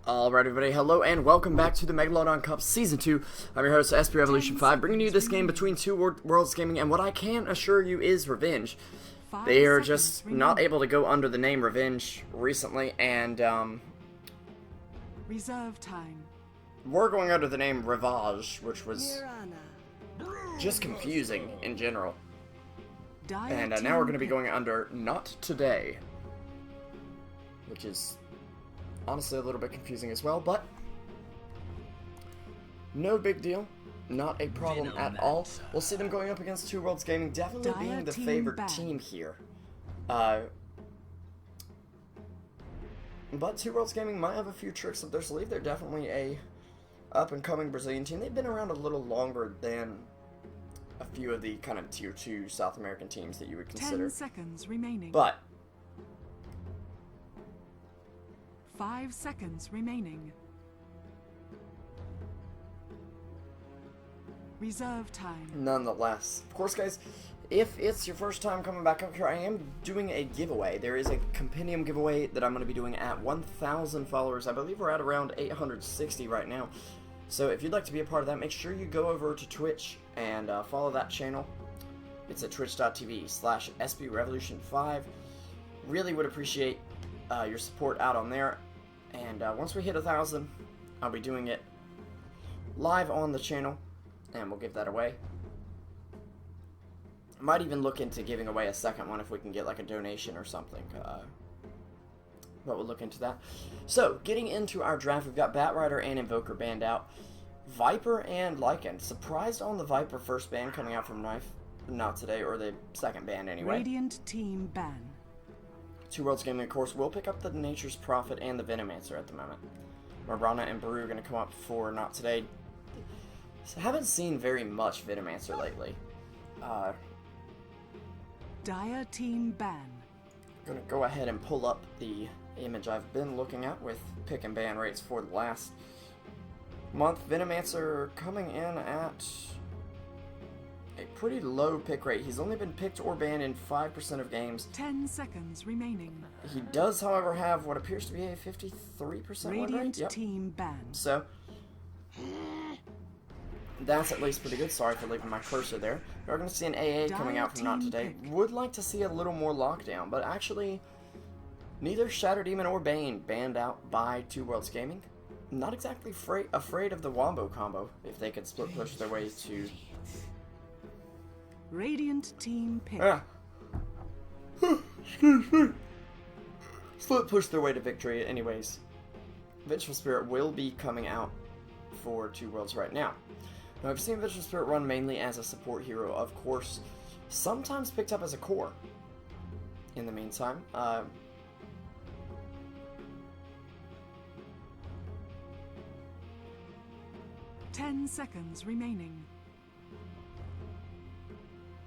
Alright everybody, hello and welcome back to the Megalodon Cup Season 2. I'm your host, SP Revolution 5, bringing you this game between Two Worlds Gaming, and what I can assure you is Revenge. They are just not able to go under the name Revenge recently, and Reserve time. We're going under the name Rivage, which was just confusing in general. And now we're going to be going under Not Today, which is honestly a little bit confusing as well, but no big deal. Not a problem at all. We'll see them going up against Two Worlds Gaming, definitely being the favored team here. But Two Worlds Gaming might have a few tricks up their sleeve. They're definitely a up-and-coming Brazilian team. They've been around a little longer than a few of the kind of Tier 2 South American teams that you would consider. 10 seconds remaining. But 5 seconds remaining. Reserve time. Nonetheless, of course, guys, if it's your first time coming back up here, I am doing a giveaway. There is a compendium giveaway that I'm going to be doing at 1,000 followers. I believe we're at around 860 right now. So if you'd like to be a part of that, make sure you go over to Twitch and follow that channel. It's at twitch.tv/SPRevolution5. Really would appreciate your support out on there. And once we hit 1,000, I'll be doing it live on the channel, and we'll give that away. I might even look into giving away a second one if we can get like a donation or something. But we'll look into that. So, getting into our draft, we've got Batrider and Invoker banned out. Viper and Lycan. Surprised on the Viper first ban coming out from Knife. Not today, or the second ban anyway. Radiant team ban. Two Worlds Gaming, of course, will pick up the Nature's Prophet and the Venomancer at the moment. Morgana and Baru are going to come up for Not Today. Haven't seen very much Venomancer lately. Dire team ban. Going to go ahead and pull up the image I've been looking at with pick and ban rates for the last month. Venomancer coming in at a pretty low pick rate. He's only been picked or banned in 5% of games. 10 seconds remaining. He does, however, have what appears to be a 53% win rate. Radiant Yep. team ban. So that's at least pretty good. Sorry for leaving my cursor there. We're going to see an AA coming out from Not Today. Would like to see a little more lockdown, but actually neither Shatter Demon or Bane banned out by Two Worlds Gaming. Not exactly afraid of the Wombo combo if they could split push their way to... Radiant team pick. Excuse me. Split push their way to victory anyways. Vengeful Spirit will be coming out for Two Worlds right now. Now, I've seen Vengeful Spirit run mainly as a support hero, of course. Sometimes picked up as a core. In the meantime, 10 seconds remaining.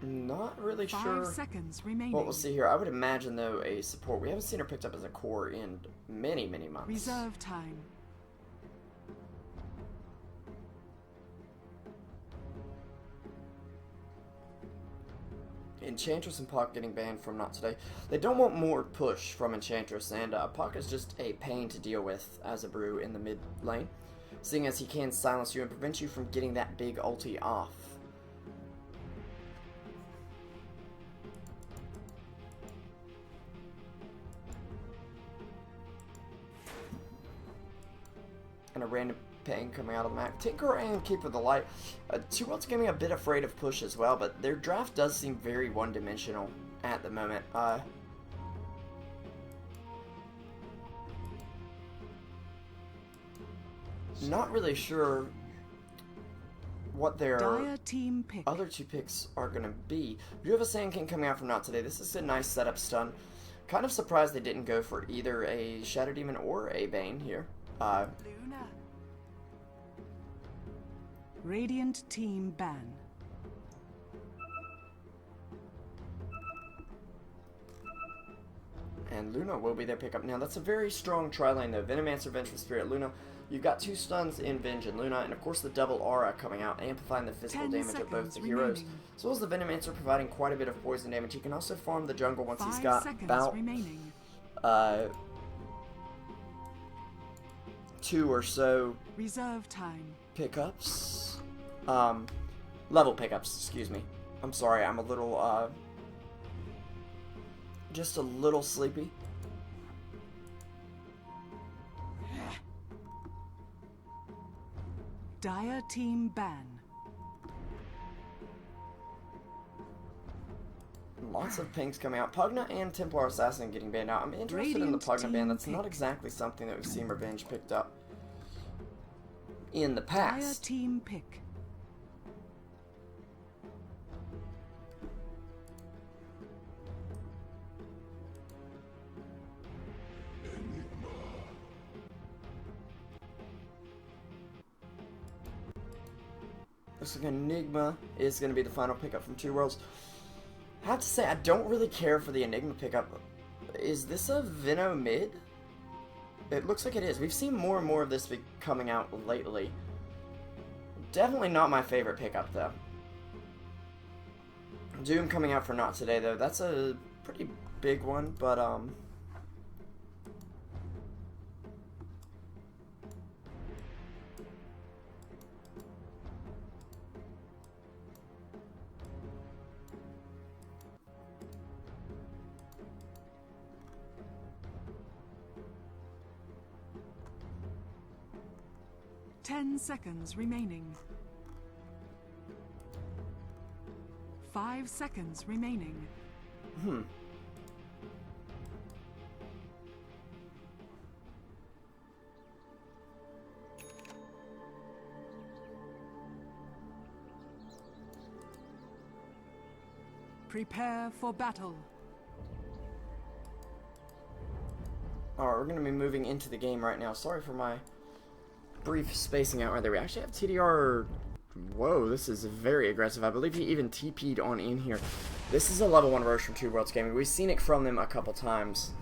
Not really 5 sure seconds remaining. what we'll see here. I would imagine, though, a support. We haven't seen her picked up as a core in many, many months. Reserve time. Enchantress and Puck getting banned from Not Today. They don't want more push from Enchantress, and Puck is just a pain to deal with as a brew in the mid lane, seeing as he can silence you and prevent you from getting that big ulti off. And a random pain coming out of the map. Tinker and Keeper of the Light. Two Worlds Gaming a bit afraid of push as well, but their draft does seem very one-dimensional at the moment. Not really sure what their Dire team pick. other two picks are going to be. We do have a Sand King coming out from Not Today. This is a nice setup stun. Kind of surprised they didn't go for either a Shadow Demon or a Bane here. Luna. Radiant team ban. And Luna will be their pickup. Now, that's a very strong tri-lane, though. Venomancer, Vengeful Spirit, Luna. You've got 2 stuns in Venge and Luna, and of course the double aura coming out, amplifying the physical damage of both the heroes. As well as the Venomancer providing quite a bit of poison damage. He can also farm the jungle once he's got about 2 or so Reserve time. pickups. Level pickups, excuse me. I'm sorry, I'm a little, just a little sleepy. Dire team ban. Lots of pinks coming out. Pugna and Templar Assassin getting banned out. I'm interested in the Radiant Pugna ban. team That's not pick. exactly something that we've seen Revenge picked up in the Dire past. team pick. Looks like Enigma is going to be the final pickup from Two Worlds. I have to say, I don't really care for the Enigma pickup. Is this a Veno mid? It looks like it is. We've seen more and more of this be coming out lately. Definitely not my favorite pickup, though. Doom coming out for not today, though. That's a pretty big one, but, Ten seconds remaining. 5 seconds remaining. Prepare for battle. Alright, we're going to be moving into the game right now. Sorry for my brief spacing out right there. We actually have TDR. Whoa, this is very aggressive. I believe he even TP'd on in here. This is a level 1 Roche from Two Worlds Gaming. We've seen it from them a couple times.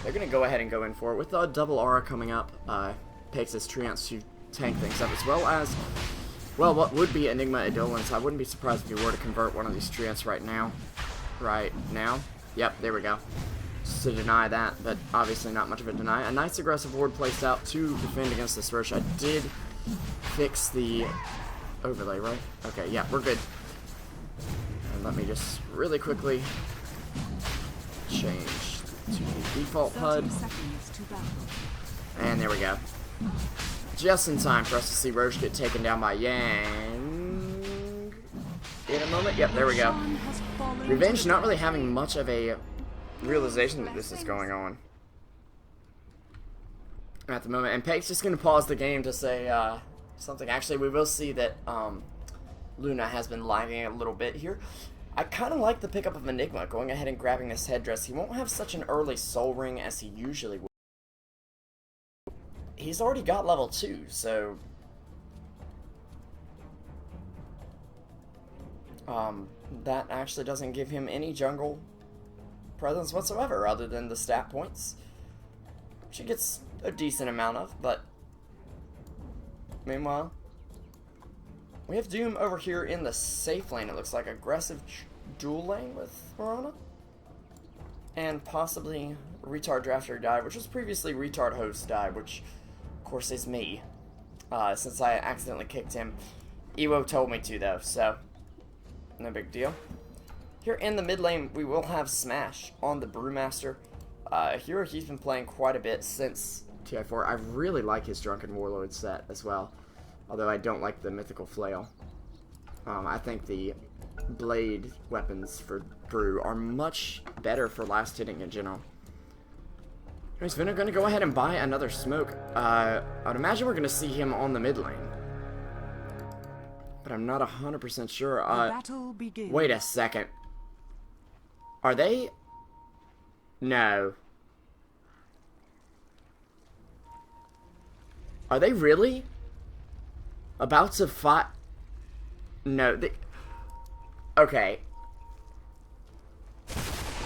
They're going to go ahead and go in for it. With the double aura coming up, takes his chance to tank things up, as well as, well, what would be Enigma Eidolons. I wouldn't be surprised if you were to convert one of these treants right now. Right now? Yep, there we go. Just to deny that, but obviously not much of a deny. A nice aggressive ward placed out to defend against this Roche. I did fix the overlay, right? Okay, yeah, we're good. And let me just really quickly change to the default 30 HUD. seconds to battle. And there we go. Just in time for us to see Roche get taken down by Yang. In a moment. Yep, there we go. Sean has fallen to Revenge the not really having much of a realization that this is going on at the moment. And Peg's just going to pause the game to say something. Actually, we will see that Luna has been lagging a little bit here. I kind of like the pickup of Enigma, going ahead and grabbing this headdress. He won't have such an early soul ring as he usually would. He's already got level 2, so that actually doesn't give him any jungle presence whatsoever, other than the stat points, which he gets a decent amount of. But meanwhile, we have Doom over here in the safe lane. It looks like aggressive dual lane with Mirana, and possibly Retard Drafter died, which was previously Retard Host died, which of course is me, since I accidentally kicked him. Ewo told me to though, so no big deal. Here in the mid lane, we will have Smash on the Brewmaster. Here he's been playing quite a bit since TI4. I really like his Drunken Warlord set as well, although I don't like the Mythical Flail. I think the blade weapons for Brew are much better for last hitting in general. Anyways, Venom going to go ahead and buy another smoke. I'd imagine we're going to see him on the mid lane, but I'm not 100% sure. The battle begins. Wait a second. Are they? No. Are they really about to fight? No. Okay.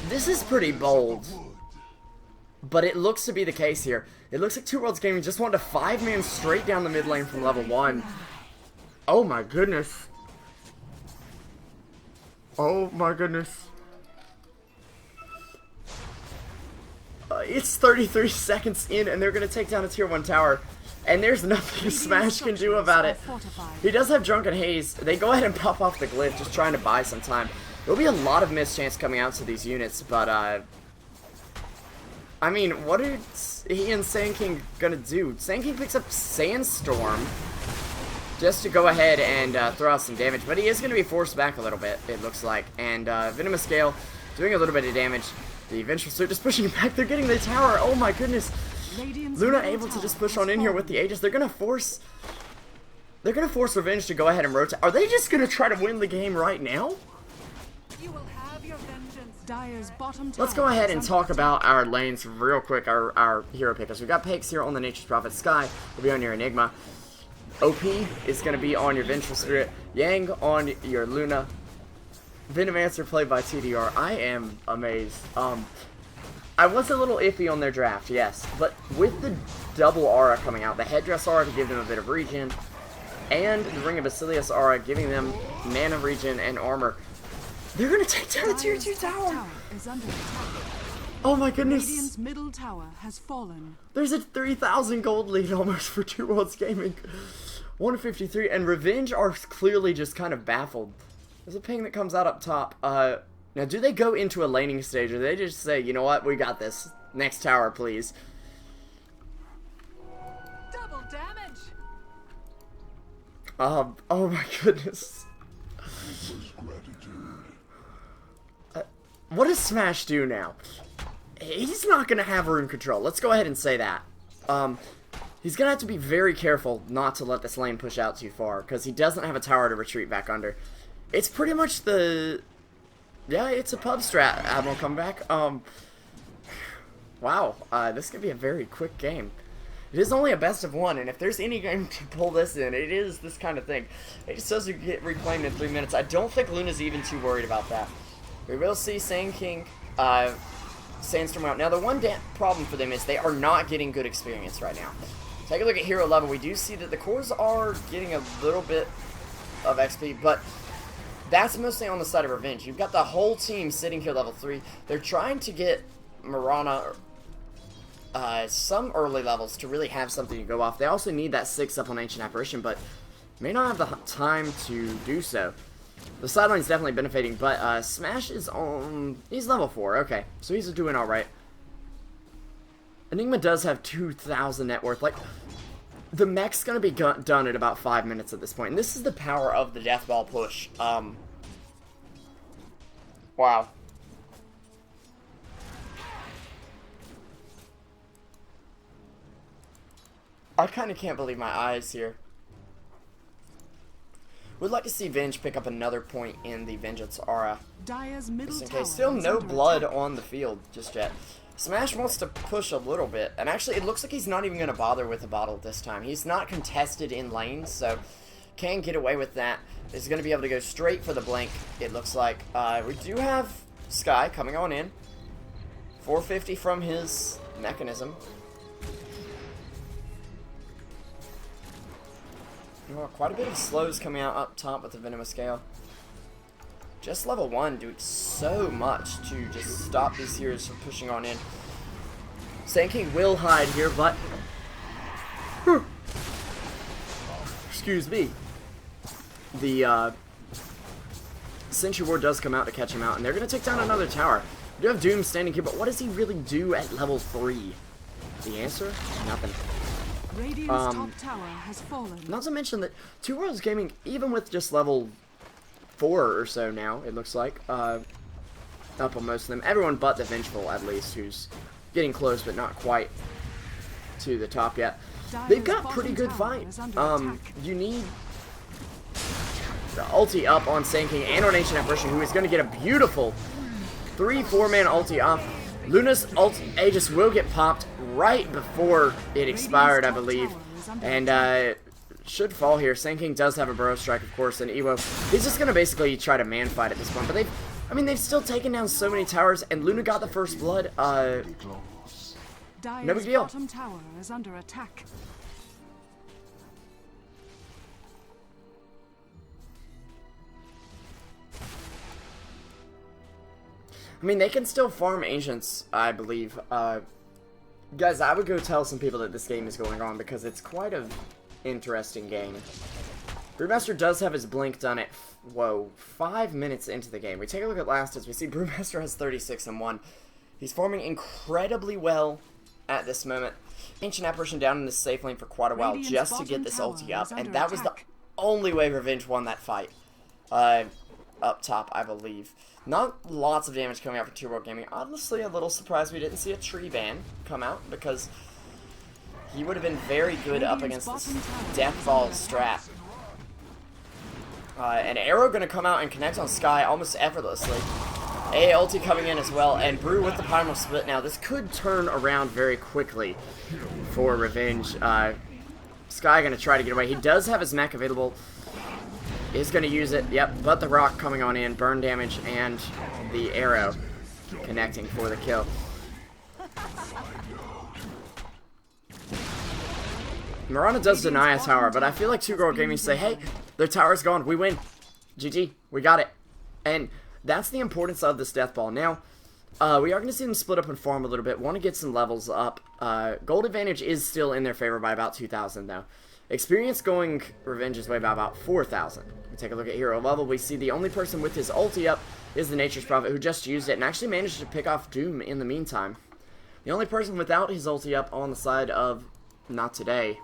This is pretty bold, but it looks to be the case here. It looks like Two Worlds Gaming just wanted a 5-man straight down the mid lane from level 1. Oh my goodness. Oh my goodness. It's 33 seconds in, and they're going to take down a tier 1 tower. And there's nothing Smash can do about it. He does have Drunken Haze. They go ahead and pop off the glyph, just trying to buy some time. There'll be a lot of mischance coming out to these units, but, I mean, what are he and Sand King gonna do? Sand King picks up Sandstorm just to go ahead and throw out some damage, but he is gonna be forced back a little bit, it looks like. And Venomous Gale doing a little bit of damage. The Vengeful Suit just pushing back. They're getting the tower. Oh my goodness. Luna able to just push on in here with the Aegis. They're gonna force Revenge to go ahead and rotate. Are they just gonna try to win the game right now? You will have your vengeance. Dire's bottom tower. Let's go ahead and talk about our lanes real quick. Our hero pickers. We've got Pegs here on the Nature's Prophet. Sky will be on your Enigma. OP is gonna be on your Vengeful Spirit. Yang on your Luna. Venomancer played by TDR. I am amazed. I was a little iffy on their draft, yes, but with the double aura coming out, the headdress aura to give them a bit of regen, and the Ring of Basilius aura giving them mana regen and armor, they're gonna take down a tier 2 tower. Oh my goodness! Radiant's middle tower has fallen. There's a 3,000 gold lead almost for Two Worlds Gaming. 153, and Revenge are clearly just kind of baffled. There's a ping that comes out up top. Now, do they go into a laning stage, or do they just say, you know what, we got this. Next tower, please. Double damage. Oh my goodness. What does Smash do now? He's not going to have rune control. Let's go ahead and say that. He's going to have to be very careful not to let this lane push out too far, because he doesn't have a tower to retreat back under. It's pretty much the... Yeah, it's a pub strat, Admiral Comeback. Wow, this could be a very quick game. It is only a best of 1, and if there's any game to pull this in, it is this kind of thing. It just says you get reclaimed in 3 minutes. I don't think Luna's even too worried about that. We will see Sand King, Sandstorm out. Now, the one problem for them is they are not getting good experience right now. Take a look at hero level. We do see that the cores are getting a little bit of XP, but that's mostly on the side of Revenge. You've got the whole team sitting here level 3. They're trying to get Mirana some early levels to really have something to go off. They also need that 6 up on Ancient Apparition, but may not have the time to do so. The sideline's definitely benefiting, but Smash is on... He's level 4, okay. So he's doing alright. Enigma does have 2,000 net worth. Like, the mech's gonna be done at about 5 minutes at this point. And this is the power of the Death Ball push. Wow. I kind of can't believe my eyes here. Would like to see Venge pick up another point in the Vengeance aura. Dire's middle Just in tower case. Still is no under blood attack. on the field just yet. Smash wants to push a little bit, and actually it looks like he's not even going to bother with a bottle this time. He's not contested in lanes, so can get away with that. He's going to be able to go straight for the blink, it looks like. We do have Sky coming on in. 450 from his mechanism. Oh, quite a bit of slows coming out up top with the Venomous Gale. Just level 1 doing so much to just stop these heroes from pushing on in. Sand King will hide here, but... Excuse me. The Sentry Ward does come out to catch him out, and they're going to take down another tower. We do have Doom standing here, but what does he really do at level 3? The answer? Nothing. Radiant's top tower has fallen. Not to mention that Two Worlds Gaming, even with just level 4 or so now, it looks like, up on most of them. Everyone but the Vengeful, at least, who's getting close but not quite to the top yet. They've got pretty good fight. You need the ulti up on Sand King and on Ancient Apparition, who is going to get a beautiful 3-4-man ulti off. Luna's Aegis will get popped right before it expired, I believe. And should fall here. Sand King does have a Burrow Strike, of course, and Ewo. He's just going to basically try to man fight at this point. But they've still taken down so many towers, and Luna got the first blood. No big deal. Bottom tower is under attack. I mean, they can still farm Ancients, I believe. Guys, I would go tell some people that this game is going on because it's quite a interesting game. Brewmaster does have his blink done at, 5 minutes into the game. We take a look at last as we see Brewmaster has 36-1. He's farming incredibly well at this moment. Ancient Apparition down in the safe lane for quite a while just to get this ulti up, and that was the only way Revenge won that fight. Up top, I believe. Not lots of damage coming out for 2 World Gaming. Honestly, a little surprised we didn't see a tree ban come out, because he would have been very good up against this Death Ball strat. An arrow going to come out and connect on Skye almost effortlessly. A ulti coming in as well, and Brew with the Primal Split now. This could turn around very quickly for Revenge. Skye going to try to get away. He does have his mech available. Is going to use it, yep, but the rock coming on in, burn damage, and the arrow connecting for the kill. Mirana does deny a tower, but I feel like 2 Girl Gaming say, hey, their tower's gone, we win. GG, we got it. And that's the importance of this Death Ball. Now, we are going to see them split up and farm a little bit, want to get some levels up. Gold advantage is still in their favor by about 2,000, though. Experience going Revenge's way by about 4,000. We take a look at hero level. We see the only person with his ulti up is the Nature's Prophet, who just used it and actually managed to pick off Doom in the meantime. The only person without his ulti up on the side of Not Today,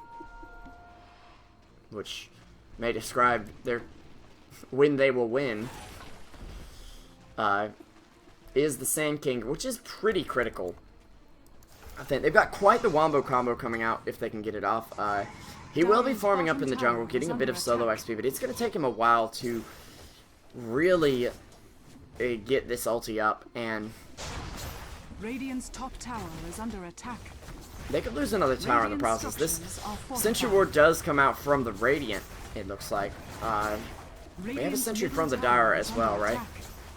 which may describe their when they will win, is the Sand King, which is pretty critical. I think they've got quite the wombo combo coming out if they can get it off. He will be farming up in the jungle, getting a bit of solo XP, but it's going to take him a while to really get this ulti up, and Radiant's top tower is under attack. They could lose another tower in the process. This Sentry Ward does come out from the Radiant, it looks like. We have a Sentry from the Dire as well, right?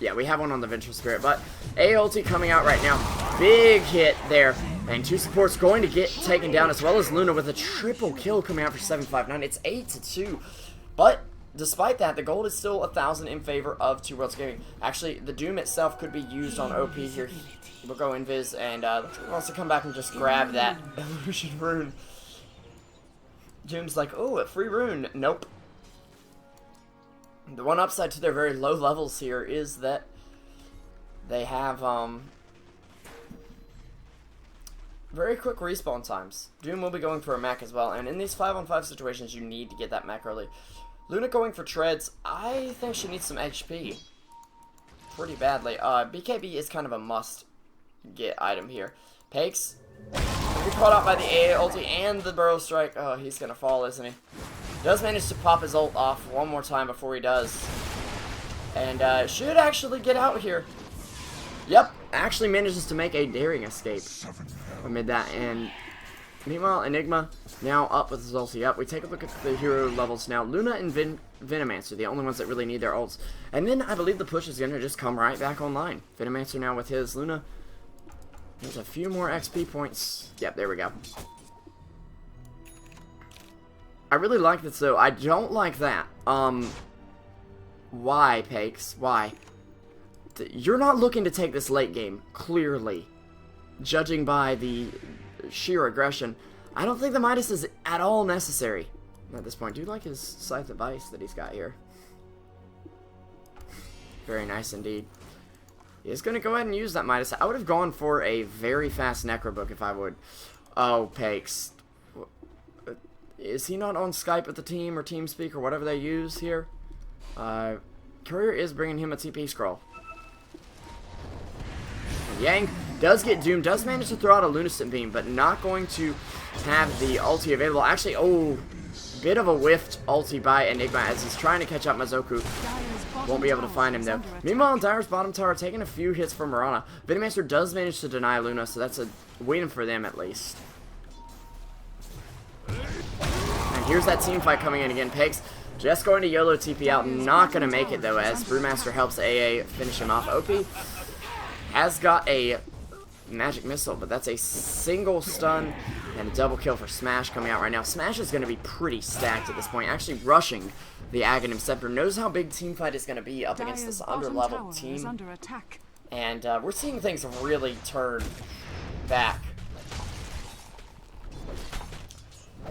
Yeah, we have one on the Vengeful Spirit, but A ulti coming out right now. Big hit there. And 2 supports going to get taken down, as well as Luna with a triple kill coming out for 759. It's 8-2. But despite that, the gold is still 1,000 in favor of 2 Worlds Gaming. Actually, the Doom itself could be used on OP here. We'll go Invis, and wants to come back and just grab that Illusion Rune. Doom's like, oh, a free rune. Nope. The one upside to their very low levels here is that they have very quick respawn times. Doom will be going for a mech as well, and in these 5-on-5 situations, you need to get that mech early. Luna going for treads. I think she needs some HP pretty badly. BKB is kind of a must-get item here. Pakes will be caught out by the AA ulti and the Burrow Strike. Oh, he's gonna fall, isn't he? Does manage to pop his ult off one more time before he does, and should actually get out here. Yep, actually manages to make a daring escape amid that, and meanwhile, Enigma now up with his ulti up. We take a look at the hero levels now. Luna and Venomancer, the only ones that really need their ults. And then I believe the push is going to just come right back online. Venomancer now with his. Luna, there's a few more XP points. Yep, there we go. I really like this, though. I don't like that. Why, Pakes? Why? You're not looking to take this late game, clearly. Judging by the sheer aggression, I don't think the Midas is at all necessary at this point. Do you like his Scythe of Ice that he's got here? Very nice indeed. He's going to go ahead and use that Midas. I would have gone for a very fast Necrobook if I would. Oh, Pakes. Is he not on Skype with the team or TeamSpeak or whatever they use here? Courier is bringing him a TP scroll. Yang does get Doom, does manage to throw out a Lunacy Beam, but not going to have the ulti available. Actually, oh, bit of a whiffed ulti by Enigma as he's trying to catch up Mazoku. Won't be able to find him, though. Meanwhile, Dire's bottom tower taking a few hits from Mirana. Venomancer does manage to deny Luna, so that's a win for them at least. And here's that team fight coming in again. Pegs just going to YOLO TP out. Not going to make it, though, as Brewmaster helps AA finish him off. OP has got a magic missile, but that's a single stun and a double kill for Smash coming out right now. Smash is going to be pretty stacked at this point, actually rushing the Aghanim Scepter. Knows how big team fight is going to be up against this under-leveled team. And we're seeing things really turn back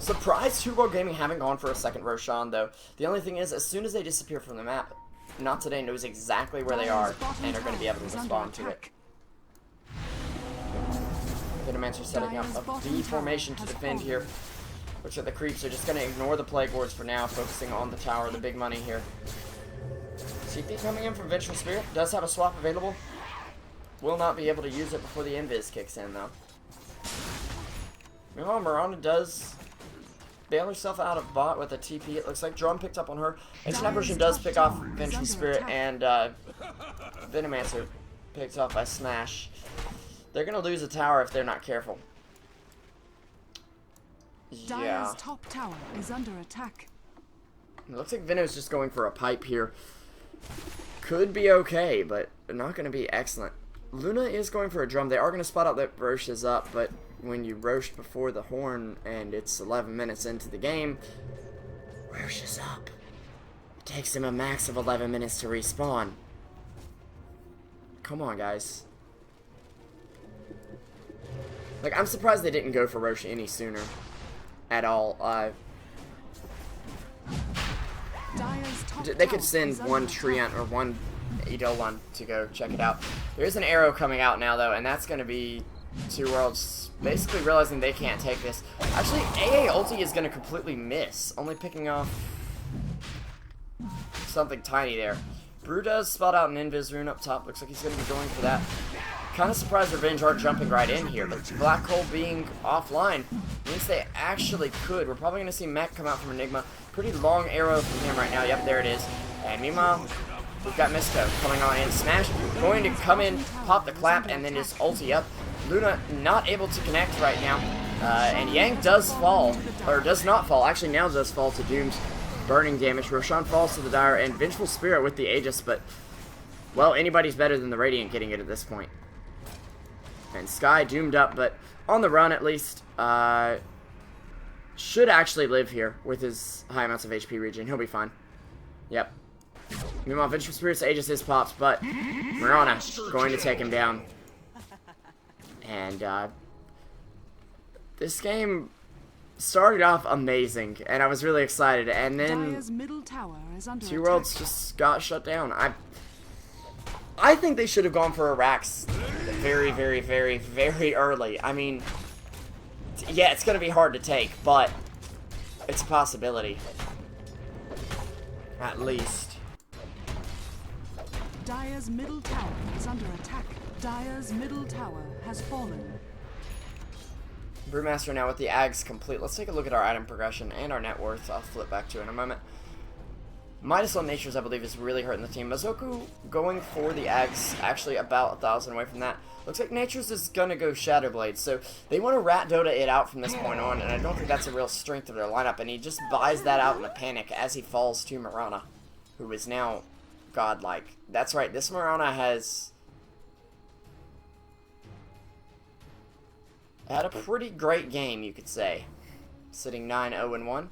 Surprised Two World Gaming haven't gone for a second Roshan, though. The only thing is, as soon as they disappear from the map, Not Today knows exactly where they are and are going to be able to respond to it. Venomancer setting up a V formation to defend here. Looks like the creeps are just going to ignore the Plague Lords for now, focusing on the tower, the big money here. CP coming in from Vengeful Spirit. Does have a swap available. Will not be able to use it before the Invis kicks in, though. Meanwhile, Mirana does bail herself out of bot with a TP. It looks like Drum picked up on her. Ancient Apparition does pick off Vengeful Spirit, and Venomancer picked off by Smash. They're going to lose a tower if they're not careful. Yeah. Dire's top tower is under attack. It looks like Veno's just going for a pipe here. Could be okay, but not going to be excellent. Luna is going for a drum. They are going to spot out that Roche is up, but when you Roche before the horn and it's 11 minutes into the game, Roche is up. It takes him a max of 11 minutes to respawn. Come on, guys. Like, I'm surprised they didn't go for Roche any sooner. At all. They could send one Treant or one Eidolon to go check it out. There is an arrow coming out now, though, and that's going to be Two Worlds basically realizing they can't take this. Actually, AA ulti is going to completely miss, only picking off something tiny there. Brew does spot out an Invis rune up top. Looks like he's going to be going for that. Kind of surprised Revenge aren't jumping right in here, but Black Hole being offline means they actually could. We're probably going to see Mech come out from Enigma. Pretty long arrow from him right now. Yep, there it is. And meanwhile, we've got Misto coming on in. Smash going to come in, pop the clap, and then just ulti up. Luna not able to connect right now. And Yang does fall, or does not fall. Actually, now does fall to Doom's burning damage. Roshan falls to the Dire, and Vengeful Spirit with the Aegis, but, well, anybody's better than the Radiant getting it at this point. And Sky doomed up, but on the run at least. Should actually live here with his high amounts of HP regen. He'll be fine. Yep. Meanwhile, Vengeful Spirit's Aegis is pops, but Mirana going to take him down. And this game started off amazing, and I was really excited. And then Two Worlds just got shut down. I think they should have gone for a Rax very, very, very, very early. I mean, yeah, it's going to be hard to take, but it's a possibility. At least. Dire's middle tower is under attack. Dire's middle tower has fallen. Brewmaster now with the Ags complete. Let's take a look at our item progression and our net worth. I'll flip back to it in a moment. Midas on Natures, I believe, is really hurting the team. Mazoku going for the Ags, actually about 1,000 away from that. Looks like Natures is going to go Shadowblade, so they want to Rat Dota it out from this point on, and I don't think that's a real strength of their lineup, and he just buys that out in a panic as he falls to Mirana, who is now godlike. That's right, this Mirana has had a pretty great game, you could say. Sitting 9-0-1.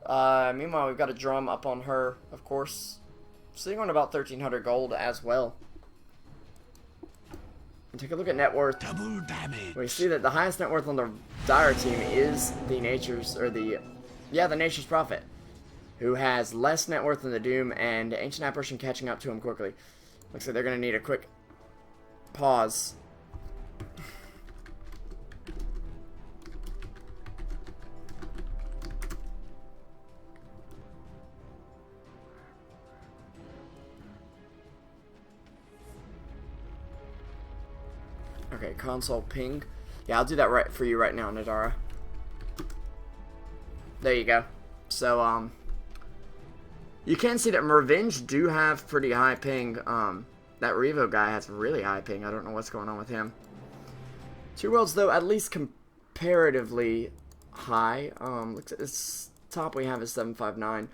Meanwhile, we've got a drum up on her, of course. Sitting on about 1,300 gold as well. And take a look at net worth. Double damage. We see that the highest net worth on the Dire team is the Nature's, or the Nature's Prophet, who has less net worth than the Doom, and Ancient Apparition catching up to him quickly. Looks like they're going to need a quick pause. Okay, console ping. Yeah, I'll do that right for you right now, Nadara. There you go. So, you can see that Revenge do have pretty high ping. That Revo guy has really high ping. I don't know what's going on with him. Two Worlds, though, at least comparatively high. Looks at this top we have is 759.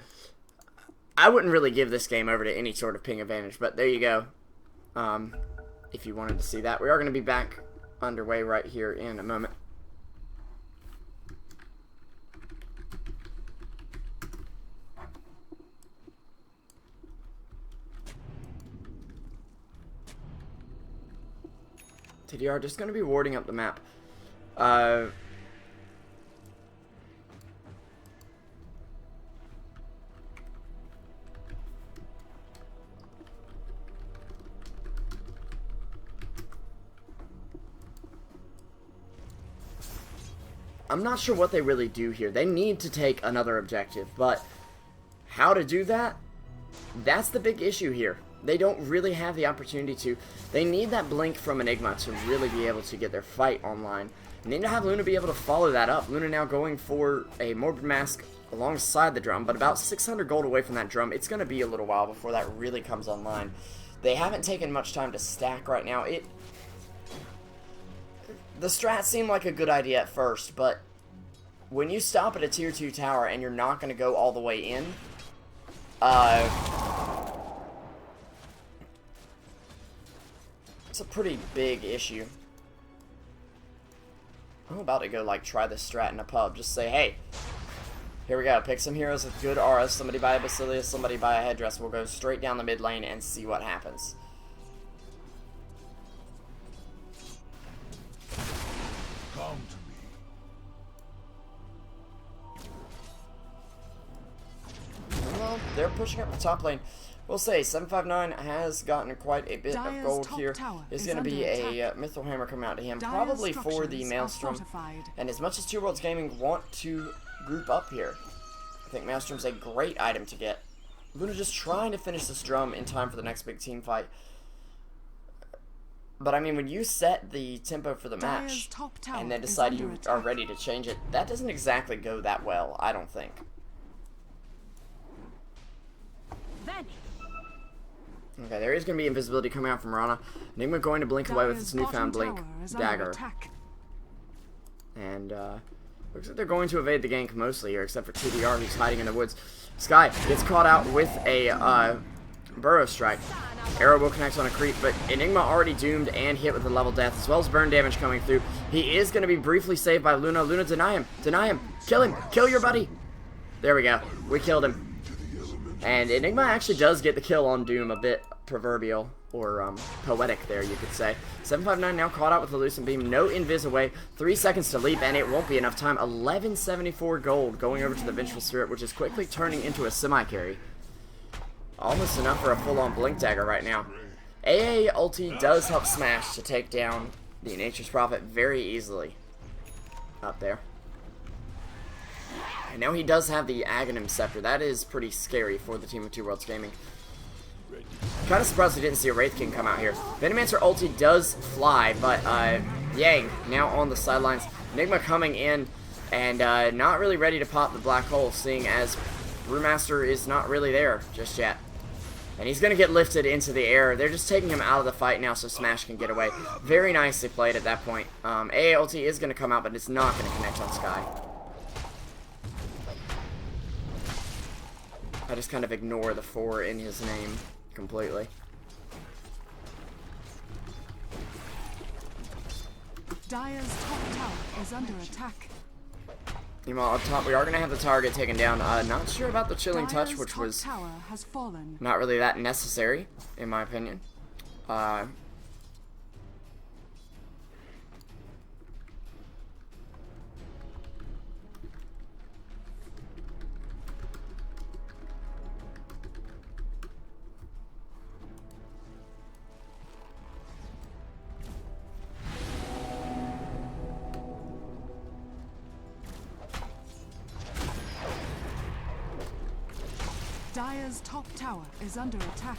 I wouldn't really give this game over to any sort of ping advantage, but there you go. If you wanted to see that. We are going to be back underway right here in a moment. TDR just going to be warding up the map. I'm not sure what they really do here. They need to take another objective, but how to do that? That's the big issue here. They don't really have the opportunity to. They need that blink from Enigma to really be able to get their fight online. They need to have Luna be able to follow that up. Luna now going for a Morbid Mask alongside the drum, but about 600 gold away from that drum. It's going to be a little while before that really comes online. They haven't taken much time to stack right now. The strat seemed like a good idea at first, but when you stop at a tier 2 tower and you're not going to go all the way in, it's a pretty big issue. I'm about to go, like, try this strat in a pub. Just say, hey, here we go. Pick some heroes with good auras. Somebody buy a Basilius, somebody buy a Headdress. We'll go straight down the mid lane and see what happens. Come to me. Well, they're pushing up the top lane. We'll say 759 has gotten quite a bit of gold here. There's going to be a Mithril Hammer coming out to him, probably for the Maelstrom. And as much as Two Worlds Gaming want to group up here, I think Maelstrom's a great item to get. Luna just trying to finish this drum in time for the next big team fight. But I mean, when you set the tempo for the match and then decide you are ready to change it, that doesn't exactly go that well, I don't think. Okay, there is going to be invisibility coming out from Mirana. Enigma going to blink away with his newfound blink dagger. And looks like they're going to evade the gank mostly here, except for TDR, who's hiding in the woods. Skye gets caught out with a Burrow Strike. Arrow will connect on a creep, but Enigma already doomed and hit with a level death, as well as burn damage coming through. He is going to be briefly saved by Luna. Luna, deny him. Deny him. Kill him. Kill your buddy. There we go. We killed him. And Enigma actually does get the kill on Doom, a bit proverbial, or poetic there, you could say. 759 now caught out with the Lucent Beam. No invis away. 3 seconds to leap, and it won't be enough time. 1174 gold going over to the Vengeful Spirit, which is quickly turning into a semi-carry. Almost enough for a full-on Blink Dagger right now. AA ulti does help Smash to take down the Nature's Prophet very easily. Up there. And now he does have the Aghanim Scepter. That is pretty scary for the team of Two Worlds Gaming. Kind of surprised we didn't see a Wraith King come out here. Venomancer ulti does fly, but Yang now on the sidelines. Enigma coming in and not really ready to pop the black hole, seeing as Brewmaster is not really there just yet. And he's going to get lifted into the air. They're just taking him out of the fight now so Smash can get away. Very nicely played at that point. AA ulti is going to come out, but it's not going to connect on Skye. I just kind of ignore the 4 in his name completely. Dire's top tower is under attack. Meanwhile, up top, we are going to have the target taken down. Not sure about the Chilling Touch, which was not really that necessary, in my opinion. Dire's top tower is under attack.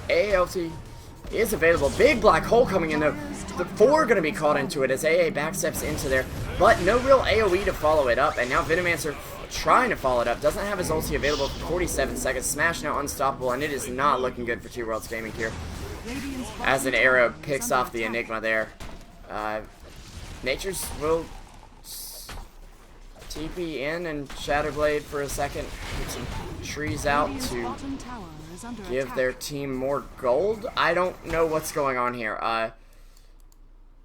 AALT is available. Big black hole coming in though. The 4 going to be caught into it as AA backsteps into there, but no real AoE to follow it up. And now Venomancer trying to follow it up. Doesn't have his ulti available for 47 seconds. Smash now unstoppable, and it is not looking good for Two Worlds Gaming here. As an arrow picks off the Enigma there. Nature's will TP in and Shatterblade for a second. Get some trees out to give their team more gold. I don't know what's going on here.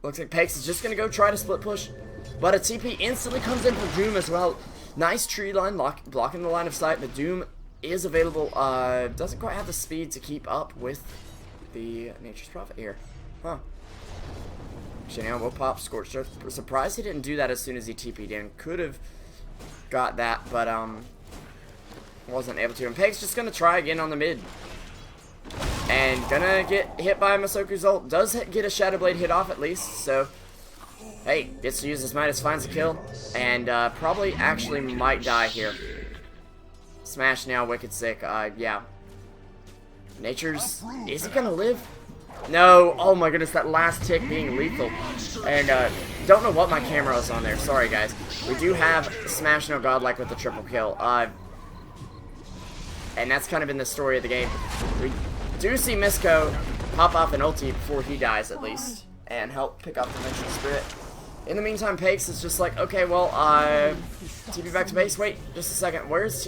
Looks like Pakes is just going to go try to split push. But a TP instantly comes in for Doom as well. Nice tree line blocking the line of sight. The Doom is available. Doesn't quite have the speed to keep up with the Nature's Prophet here. Huh. Actually, now we'll pop Scorched Earth. We're surprised he didn't do that as soon as he TP'd in. Could have got that, but wasn't able to. And Peg's just going to try again on the mid. And gonna get hit by Masoku's ult. Does get a Shadow Blade hit off at least, so hey, gets to use his Midas, finds a kill, and probably actually might die here. Smash now, Wicked Sick. Yeah. Nature's... Is he gonna live? No. Oh my goodness, that last tick being lethal. And don't know what my camera is on there. Sorry, guys. We do have Smash No Godlike with the triple kill. And that's kind of been the story of the game. We do see Misko pop off an ulti before he dies, at least, and help pick up the Vengeful Spirit. In the meantime, Pakes is just like, okay, well, TP back to base. Wait, just a second. Where's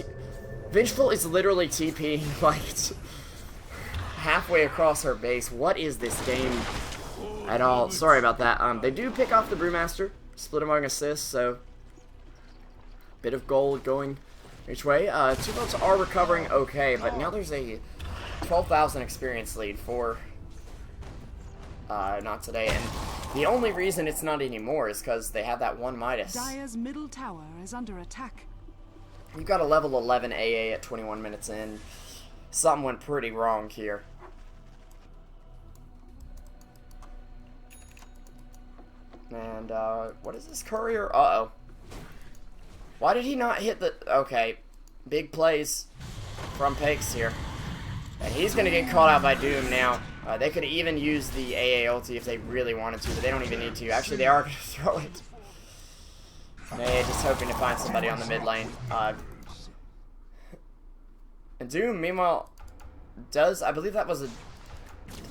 Vengeful is literally TP like halfway across her base. What is this game at all? Sorry about that. They do pick off the Brewmaster, split among assists, so bit of gold going each way. Two votes are recovering okay, but now there's a 12,000 experience lead for not today, and the only reason it's not anymore is because they have that one Midas. Dire's middle tower is under attack. You've got a level 11 AA at 21 minutes in. Something went pretty wrong here. And, what is this courier? Uh-oh. Why did he not hit the... Okay. Big plays from Pakes here. And he's going to get caught out by Doom now. They could even use the AA ulti if they really wanted to, but they don't even need to. Actually, they are going to throw it. They're just hoping to find somebody on the mid lane. And Doom, meanwhile, does... I believe that was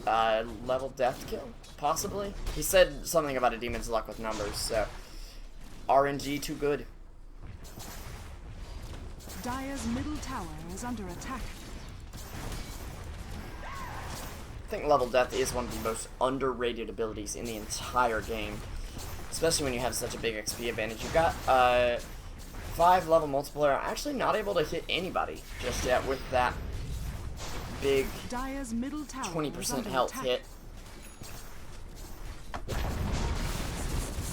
a level death kill, possibly? He said something about a Demon's Luck with numbers, so... RNG too good. Dire's middle tower is under attack. I think level death is one of the most underrated abilities in the entire game, especially when you have such a big XP advantage. You've got 5 level multiplier, actually not able to hit anybody just yet with that big 20% health hit.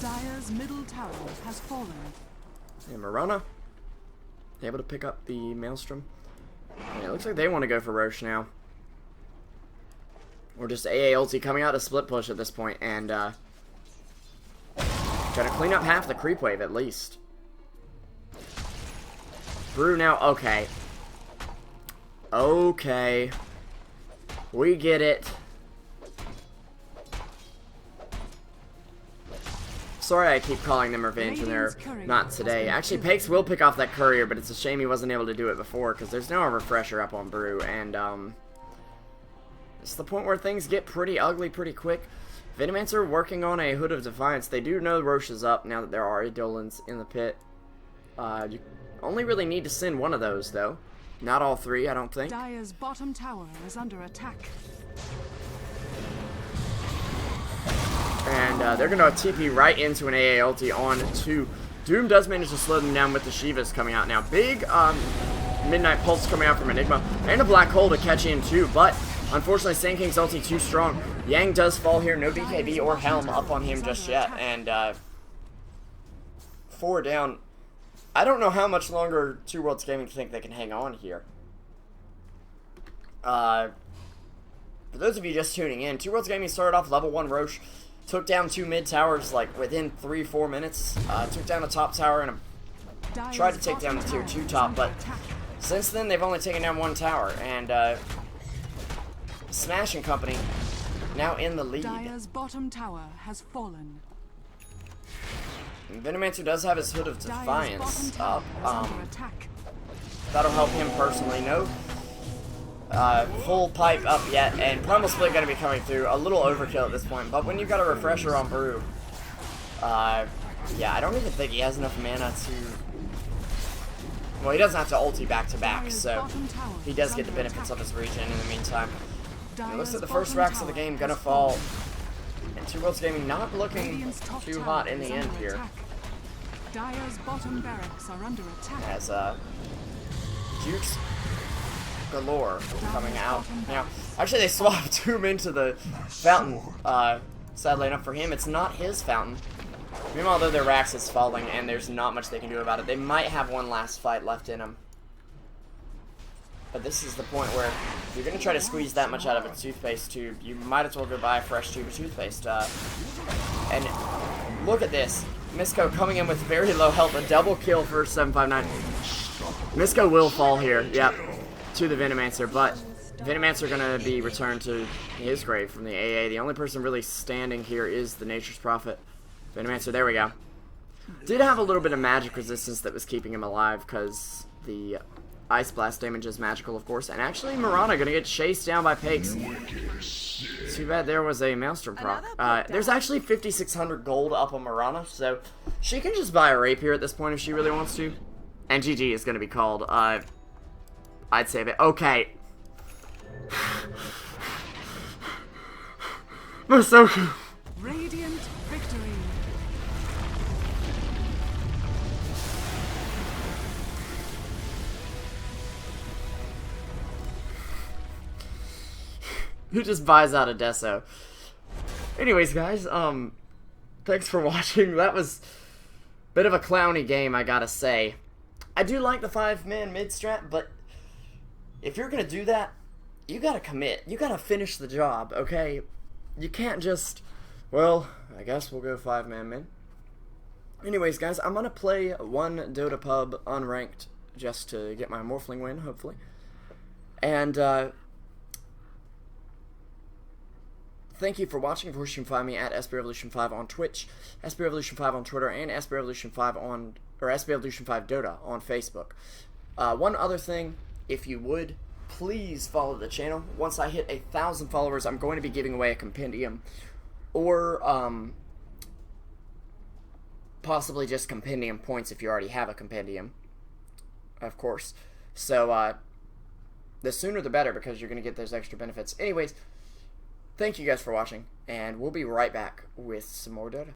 Dire's middle tower has fallen. And Mirana able to pick up the Maelstrom. And it looks like they want to go for Roche now. Or just AA ulti coming out to split push at this point, and gonna clean up half the creep wave at least. Brew now, okay. Okay. We get it. Sorry I keep calling them revenge when they're not today. Actually, Pakes will pick off that courier, but it's a shame he wasn't able to do it before, because there's now a refresher up on Brew, and it's the point where things get pretty ugly pretty quick. Venomancer working on a Hood of Defiance. They do know Roche is up now that there are Eidolons in the pit. You only really need to send one of those, though. Not all 3, I don't think. Dire's bottom tower is under attack. And they're going to TP right into an AA ulti on 2. Doom does manage to slow them down with the Shivas coming out now. Big Midnight Pulse coming out from Enigma. And a Black Hole to catch in too, but unfortunately Sand King's ulti too strong. Yang does fall here, no BKB or Helm up on him just yet. And 4 down. I don't know how much longer Two Worlds Gaming think they can hang on here. For those of you just tuning in, Two Worlds Gaming started off level 1 Roche. Took down 2 mid towers like within 3-4 minutes. Took down a top tower and tried to take down the tier 2 top, but since then they've only taken down 1 tower. And Smash and company now in the lead. Dire's bottom tower has fallen. And Venomancer does have his Hood of Defiance up. Attack. That'll help him personally. No full pipe up yet, and Primal Split going to be coming through. A little overkill at this point, but when you've got a refresher on Brew, yeah, I don't even think he has enough mana to... Well, he doesn't have to ulti back-to-back, so he does get the benefits of his regen in the meantime. And it looks like the first racks of the game going to fall, and Two Worlds Gaming not looking too hot in the end here. Dire's bottom barracks are under attack. As Jukes galore coming out. Now, actually they swapped Doom into the fountain. Sadly enough for him, it's not his fountain. Meanwhile, though, their Rax is falling, and there's not much they can do about it. They might have one last fight left in them. But this is the point where if you're going to try to squeeze that much out of a toothpaste tube, you might as well go buy a fresh tube of toothpaste. And look at this. Misko coming in with very low health. A double kill for 759. Misko will fall here. Yep. To the Venomancer. But Venomancer going to be returned to his grave from the AA. The only person really standing here is the Nature's Prophet. Venomancer, there we go. Did have a little bit of magic resistance that was keeping him alive because the Ice Blast damage is magical, of course. And actually, Mirana gonna get chased down by Pakes. Too bad there was a Maelstrom proc. There's actually 5,600 gold up on Mirana, so she can just buy a Rapier at this point if she really wants to. And GG is gonna be called. I'd save it. Okay. Masoku. Radiant victory. Who just buys out a Deso? Anyways, guys, thanks for watching. That was a bit of a clowny game, I gotta say. I do like the 5-man mid strat, but if you're gonna do that, you gotta commit. You gotta finish the job, okay? You can't just, well, I guess we'll go 5-man mid. Anyways, guys, I'm gonna play one Dota pub unranked just to get my Morphling win, hopefully. And, thank you for watching. Of course, you can find me at SBRevolution5 on Twitch, SBRevolution5 on Twitter, and SBRevolution5 on, or SBRevolution5 Dota on Facebook. One other thing, if you would, please follow the channel. Once I hit 1,000 followers, I'm going to be giving away a compendium, or possibly just compendium points if you already have a compendium, of course. So the sooner the better, because you're going to get those extra benefits. Anyways, thank you guys for watching, and we'll be right back with some more Dota.